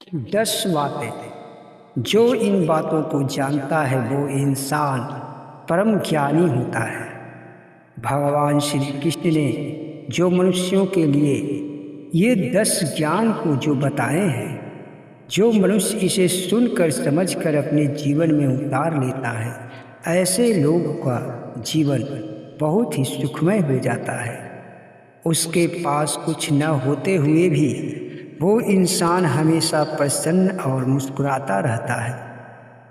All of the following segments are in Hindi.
10 बातें। जो इन बातों को जानता है वो इंसान परम ज्ञानी होता है। भगवान श्री कृष्ण ने जो मनुष्यों के लिए ये 10 ज्ञान को जो बताए हैं, जो मनुष्य इसे सुनकर समझकर अपने जीवन में उतार लेता है, ऐसे लोगों का जीवन बहुत ही सुखमय हो जाता है। उसके पास कुछ न होते हुए भी वो इंसान हमेशा प्रसन्न और मुस्कुराता रहता है।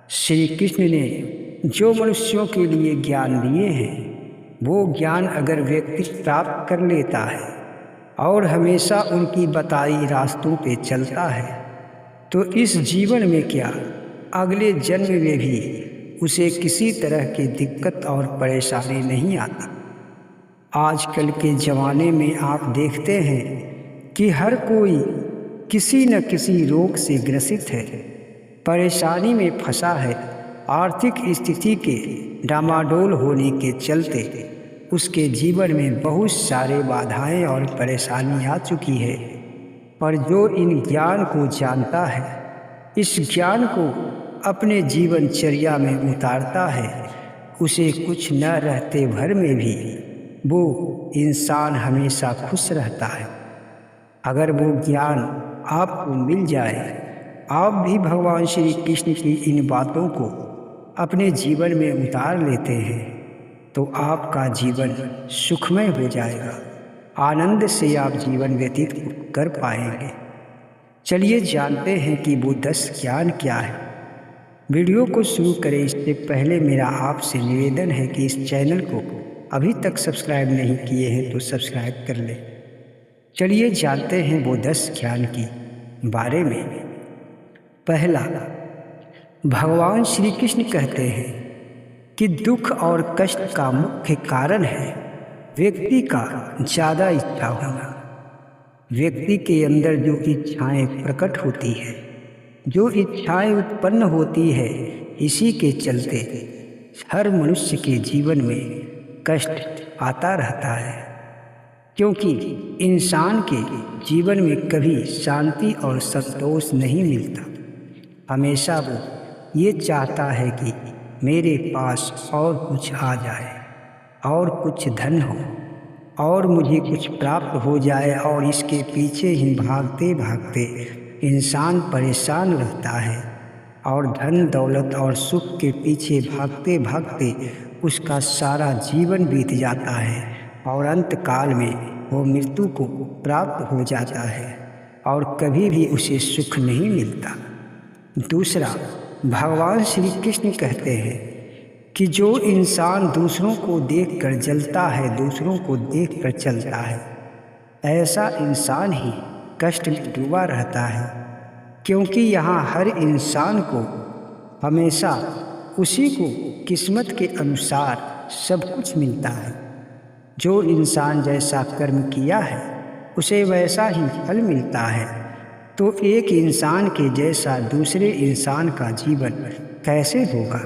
श्री कृष्ण ने जो मनुष्यों के लिए ज्ञान दिए हैं, वो ज्ञान अगर व्यक्ति प्राप्त कर लेता है और हमेशा उनकी बताई रास्तों पे चलता है, तो इस जीवन में क्या, अगले जन्म में भी उसे किसी तरह की दिक्कत और परेशानी नहीं आता। आजकल के ज़माने में आप देखते हैं कि हर कोई किसी न किसी रोग से ग्रसित है, परेशानी में फंसा है। आर्थिक स्थिति के डामाडोल होने के चलते उसके जीवन में बहुत सारे बाधाएं और परेशानी आ चुकी है। पर जो इन ज्ञान को जानता है, इस ज्ञान को अपने जीवनचर्या में उतारता है, उसे कुछ न रहते भर में भी वो इंसान हमेशा खुश रहता है। अगर वो ज्ञान आपको मिल जाए, आप भी भगवान श्री कृष्ण की इन बातों को अपने जीवन में उतार लेते हैं, तो आपका जीवन सुखमय हो जाएगा। आनंद से आप जीवन व्यतीत कर पाएंगे। चलिए जानते हैं कि वो 10 ज्ञान क्या है। वीडियो को शुरू करें इससे पहले मेरा आपसे निवेदन है कि इस चैनल को अभी तक सब्सक्राइब नहीं किए हैं तो सब्सक्राइब कर लें। चलिए जानते हैं वो 10 ज्ञान की बारे में। पहला, भगवान श्री कृष्ण कहते हैं कि दुख और कष्ट का मुख्य कारण है व्यक्ति का ज़्यादा इच्छा होना। व्यक्ति के अंदर जो इच्छाएं प्रकट होती है, जो इच्छाएं उत्पन्न होती है, इसी के चलते हर मनुष्य के जीवन में कष्ट आता रहता है। क्योंकि इंसान के जीवन में कभी शांति और संतोष नहीं मिलता। हमेशा वो ये चाहता है कि मेरे पास और कुछ आ जाए, और कुछ धन हो, और मुझे कुछ प्राप्त हो जाए, और इसके पीछे ही भागते भागते इंसान परेशान रहता है। और धन दौलत और सुख के पीछे भागते भागते उसका सारा जीवन बीत जाता है, और अंत काल में वो मृत्यु को प्राप्त हो जाता है, और कभी भी उसे सुख नहीं मिलता। दूसरा, भगवान श्री कृष्ण कहते हैं कि जो इंसान दूसरों को देखकर जलता है, दूसरों को देखकर चलता है, ऐसा इंसान ही कष्ट में डूबा रहता है। क्योंकि यहाँ हर इंसान को हमेशा उसी को किस्मत के अनुसार सब कुछ मिलता है। जो इंसान जैसा कर्म किया है उसे वैसा ही फल मिलता है। तो एक इंसान के जैसा दूसरे इंसान का जीवन कैसे होगा?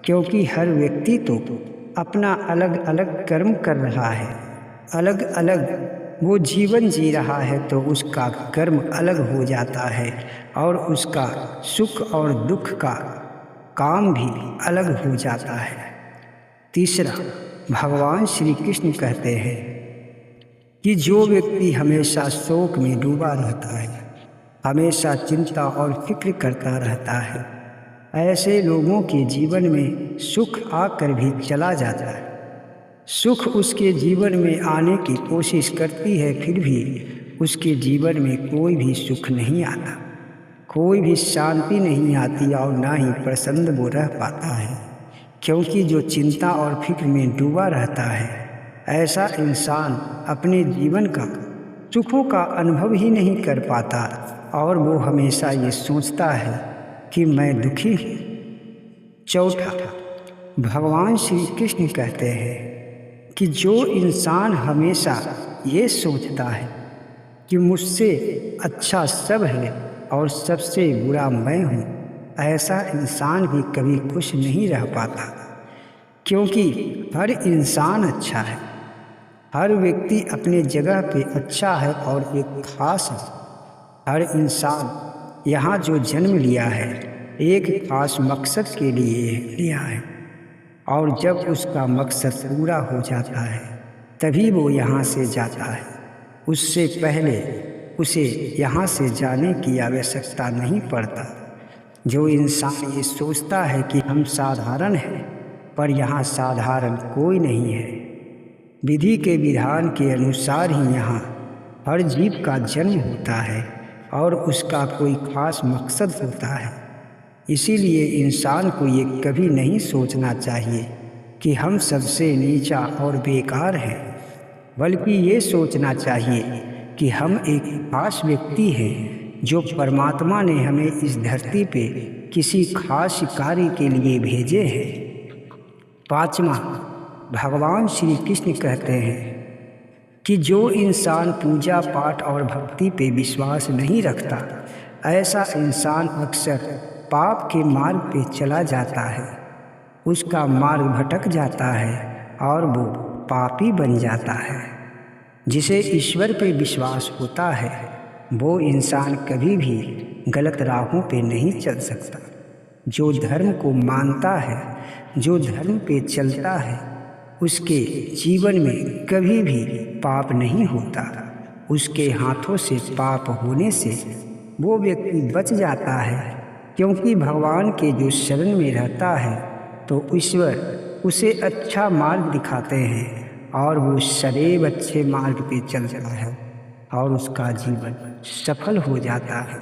क्योंकि हर व्यक्ति तो अपना अलग अलग कर्म कर रहा है, अलग अलग वो जीवन जी रहा है, तो उसका कर्म अलग हो जाता है, और उसका सुख और दुख का काम भी अलग हो जाता है। तीसरा, भगवान श्री कृष्ण कहते हैं कि जो व्यक्ति हमेशा शोक में डूबा रहता है, हमेशा चिंता और फिक्र करता रहता है, ऐसे लोगों के जीवन में सुख आकर भी चला जाता है। सुख उसके जीवन में आने की कोशिश करती है, फिर भी उसके जीवन में कोई भी सुख नहीं आता, कोई भी शांति नहीं आती, और ना ही प्रसन्न वो रह पाता है। क्योंकि जो चिंता और फिक्र में डूबा रहता है, ऐसा इंसान अपने जीवन का सुखों का अनुभव ही नहीं कर पाता, और वो हमेशा ये सोचता है कि मैं दुखी हूँ। चौथा, भगवान श्री कृष्ण कहते हैं कि जो इंसान हमेशा ये सोचता है कि मुझसे अच्छा सब है और सबसे बुरा मैं हूँ, ऐसा इंसान भी कभी खुश नहीं रह पाता। क्योंकि हर इंसान अच्छा है, हर व्यक्ति अपने जगह पे अच्छा है और एक खास है। हर इंसान यहाँ जो जन्म लिया है एक खास मकसद के लिए लिया है, और जब उसका मकसद पूरा हो जाता है तभी वो यहाँ से जाता है। उससे पहले उसे यहाँ से जाने की आवश्यकता नहीं पड़ता। जो इंसान ये सोचता है कि हम साधारण हैं, पर यहाँ साधारण कोई नहीं है। विधि के विधान के अनुसार ही यहाँ हर जीव का जन्म होता है और उसका कोई खास मकसद होता है। इसीलिए इंसान को ये कभी नहीं सोचना चाहिए कि हम सबसे नीचा और बेकार हैं, बल्कि ये सोचना चाहिए कि हम एक खास व्यक्ति हैं जो परमात्मा ने हमें इस धरती पे किसी खास कार्य के लिए भेजे हैं। 5वां, भगवान श्री कृष्ण कहते हैं कि जो इंसान पूजा पाठ और भक्ति पे विश्वास नहीं रखता, ऐसा इंसान अक्सर पाप के मार्ग पे चला जाता है। उसका मार्ग भटक जाता है और वो पापी बन जाता है। जिसे ईश्वर पे विश्वास होता है वो इंसान कभी भी गलत राहों पे नहीं चल सकता। जो धर्म को मानता है, जो धर्म पे चलता है, उसके जीवन में कभी भी पाप नहीं होता। उसके हाथों से पाप होने से वो व्यक्ति बच जाता है, क्योंकि भगवान के जो शरण में रहता है तो ईश्वर उसे अच्छा मार्ग दिखाते हैं और वो सदैव अच्छे मार्ग पे चलता है और उसका जीवन सफल हो जाता है।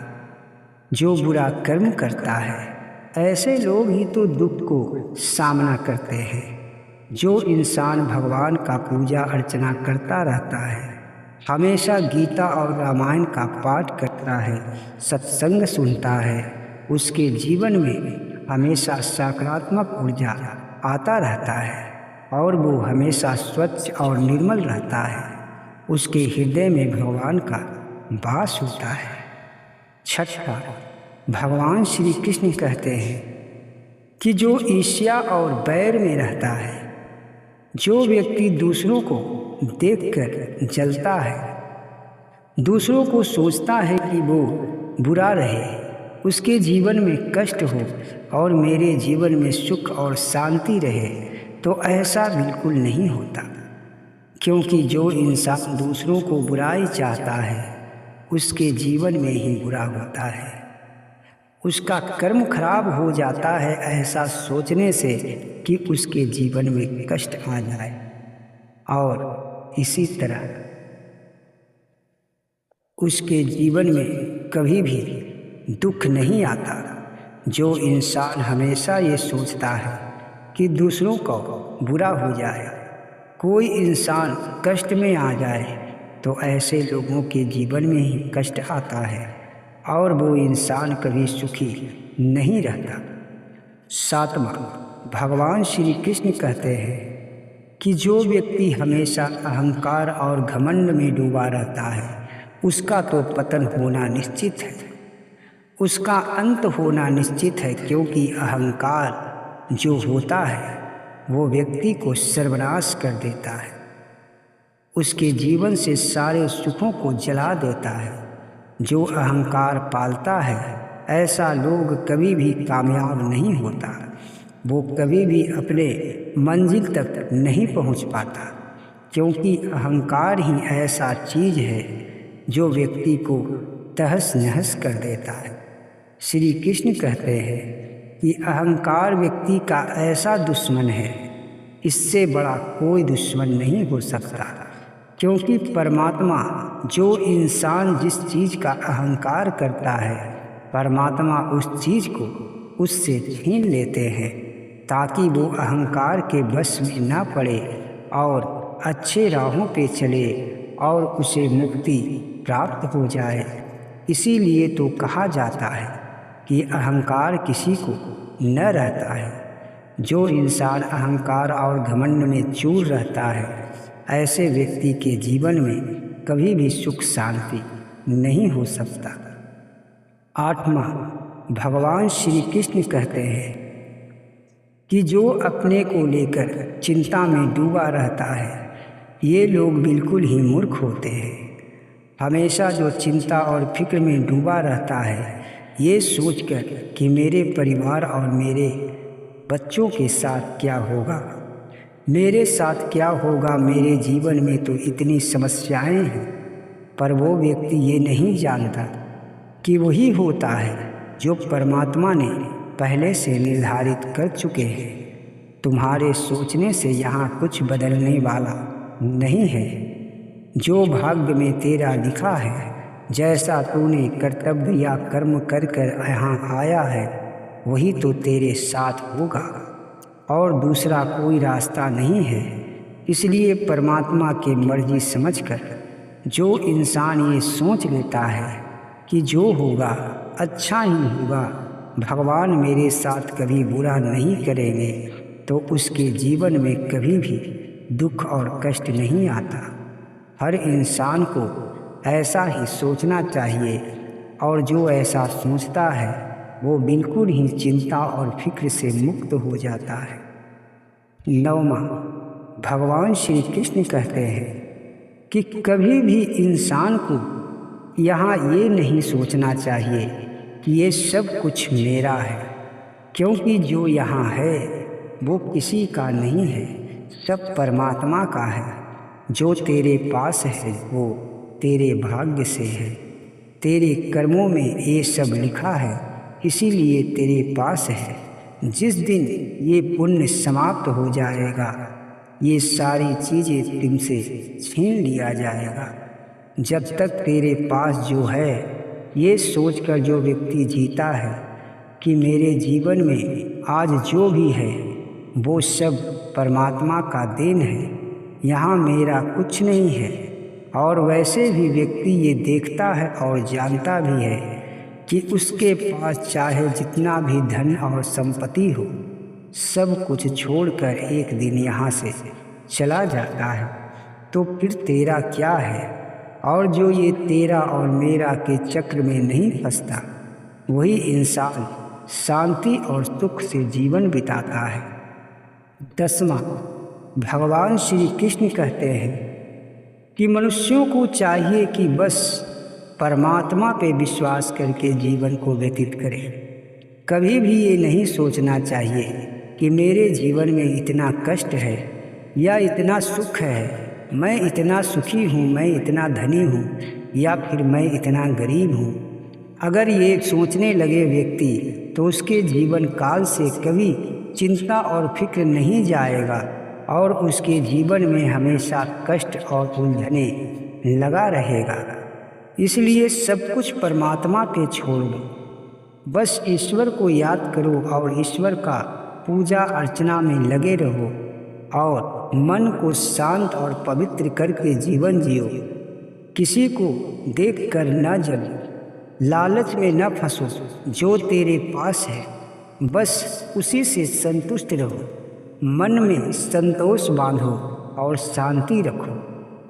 जो बुरा कर्म करता है, ऐसे लोग ही तो दुख को सामना करते हैं। जो इंसान भगवान का पूजा अर्चना करता रहता है, हमेशा गीता और रामायण का पाठ करता है, सत्संग सुनता है, उसके जीवन में हमेशा सकारात्मक ऊर्जा आता रहता है और वो हमेशा स्वच्छ और निर्मल रहता है। उसके हृदय में भगवान का वास होता है। 6वां, भगवान श्री कृष्ण कहते हैं कि जो ईर्ष्या और बैर में रहता है, जो व्यक्ति दूसरों को देखकर जलता है, दूसरों को सोचता है कि वो बुरा रहे, उसके जीवन में कष्ट हो और मेरे जीवन में सुख और शांति रहे, तो ऐसा बिल्कुल नहीं होता। क्योंकि जो इंसान दूसरों को बुराई चाहता है उसके जीवन में ही बुरा होता है। उसका कर्म खराब हो जाता है ऐसा सोचने से कि उसके जीवन में कष्ट आ जाए, और इसी तरह उसके जीवन में कभी भी दुख नहीं आता। जो इंसान हमेशा ये सोचता है कि दूसरों को बुरा हो जाए, कोई इंसान कष्ट में आ जाए, तो ऐसे लोगों के जीवन में ही कष्ट आता है और वो इंसान कभी सुखी नहीं रहता। 7वां, भगवान श्री कृष्ण कहते हैं कि जो व्यक्ति हमेशा अहंकार और घमंड में डूबा रहता है उसका तो पतन होना निश्चित है, उसका अंत होना निश्चित है। क्योंकि अहंकार जो होता है वो व्यक्ति को सर्वनाश कर देता है, उसके जीवन से सारे सुखों को जला देता है। जो अहंकार पालता है ऐसा लोग कभी भी कामयाब नहीं होता, वो कभी भी अपने मंजिल तक नहीं पहुंच पाता। क्योंकि अहंकार ही ऐसा चीज़ है जो व्यक्ति को तहस नहस कर देता है। श्री कृष्ण कहते हैं कि अहंकार व्यक्ति का ऐसा दुश्मन है, इससे बड़ा कोई दुश्मन नहीं हो सकता। क्योंकि परमात्मा जो इंसान जिस चीज़ का अहंकार करता है, परमात्मा उस चीज़ को उससे छीन लेते हैं ताकि वो अहंकार के वश में ना पड़े और अच्छे राहों पे चले और उसे मुक्ति प्राप्त हो जाए। इसीलिए तो कहा जाता है कि अहंकार किसी को न रहता है। जो इंसान अहंकार और घमंड में चूर रहता है, ऐसे व्यक्ति के जीवन में कभी भी सुख शांति नहीं हो सकता। 8वां, भगवान श्री कृष्ण कहते हैं कि जो अपने को लेकर चिंता में डूबा रहता है, ये लोग बिल्कुल ही मूर्ख होते हैं। हमेशा जो चिंता और फिक्र में डूबा रहता है, ये सोचकर कि मेरे परिवार और मेरे बच्चों के साथ क्या होगा, मेरे साथ क्या होगा, मेरे जीवन में तो इतनी समस्याएं हैं। पर वो व्यक्ति ये नहीं जानता कि वही होता है जो परमात्मा ने पहले से निर्धारित कर चुके हैं। तुम्हारे सोचने से यहाँ कुछ बदलने वाला नहीं है। जो भाग्य में तेरा लिखा है, जैसा तूने कर्तव्य या कर्म कर कर यहाँ आया है, वही तो तेरे साथ होगा और दूसरा कोई रास्ता नहीं है। इसलिए परमात्मा की मर्जी समझकर जो इंसान ये सोच लेता है कि जो होगा अच्छा ही होगा, भगवान मेरे साथ कभी बुरा नहीं करेंगे, तो उसके जीवन में कभी भी दुख और कष्ट नहीं आता। हर इंसान को ऐसा ही सोचना चाहिए और जो ऐसा सोचता है वो बिल्कुल ही चिंता और फिक्र से मुक्त हो जाता है। 9वां, भगवान श्री कृष्ण कहते हैं कि कभी भी इंसान को यहाँ ये नहीं सोचना चाहिए कि ये सब कुछ मेरा है, क्योंकि जो यहाँ है वो किसी का नहीं है, सब परमात्मा का है। जो तेरे पास है वो तेरे भाग्य से है, तेरे कर्मों में ये सब लिखा है, इसीलिए तेरे पास है। जिस दिन ये पुण्य समाप्त हो जाएगा, ये सारी चीज़ें तुमसे छीन लिया जाएगा। जब तक तेरे पास जो है, ये सोचकर जो व्यक्ति जीता है कि मेरे जीवन में आज जो भी है वो सब परमात्मा का देन है, यहाँ मेरा कुछ नहीं है। और वैसे भी व्यक्ति ये देखता है और जानता भी है कि उसके पास चाहे जितना भी धन और संपत्ति हो, सब कुछ छोड़कर एक दिन यहाँ से चला जाता है, तो फिर तेरा क्या है। और जो ये तेरा और मेरा के चक्र में नहीं फंसता, वही इंसान शांति और सुख से जीवन बिताता है। 10वां, भगवान श्री कृष्ण कहते हैं कि मनुष्यों को चाहिए कि बस परमात्मा पे विश्वास करके जीवन को व्यतीत करें। कभी भी ये नहीं सोचना चाहिए कि मेरे जीवन में इतना कष्ट है या इतना सुख है, मैं इतना सुखी हूँ, मैं इतना धनी हूँ या फिर मैं इतना गरीब हूँ। अगर ये सोचने लगे व्यक्ति तो उसके जीवन काल से कभी चिंता और फिक्र नहीं जाएगा और उसके जीवन में हमेशा कष्ट और उलझने लगा रहेगा। इसलिए सब कुछ परमात्मा पे छोड़ दो, बस ईश्वर को याद करो और ईश्वर का पूजा अर्चना में लगे रहो और मन को शांत और पवित्र करके जीवन जियो। किसी को देखकर न जलो, लालच में न फंसो। जो तेरे पास है बस उसी से संतुष्ट रहो, मन में संतोष बांधो और शांति रखो,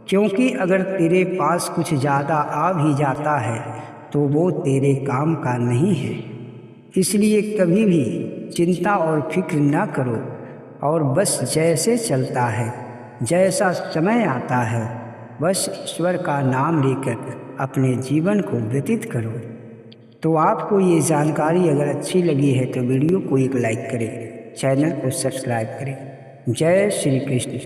क्योंकि अगर तेरे पास कुछ ज़्यादा आ भी जाता है तो वो तेरे काम का नहीं है। इसलिए कभी भी चिंता और फिक्र न करो और बस जैसे चलता है, जैसा समय आता है, बस ईश्वर का नाम लेकर अपने जीवन को व्यतीत करो। तो आपको ये जानकारी अगर अच्छी लगी है तो वीडियो को एक लाइक करें, चैनल को सब्सक्राइब करें। जय श्री कृष्ण।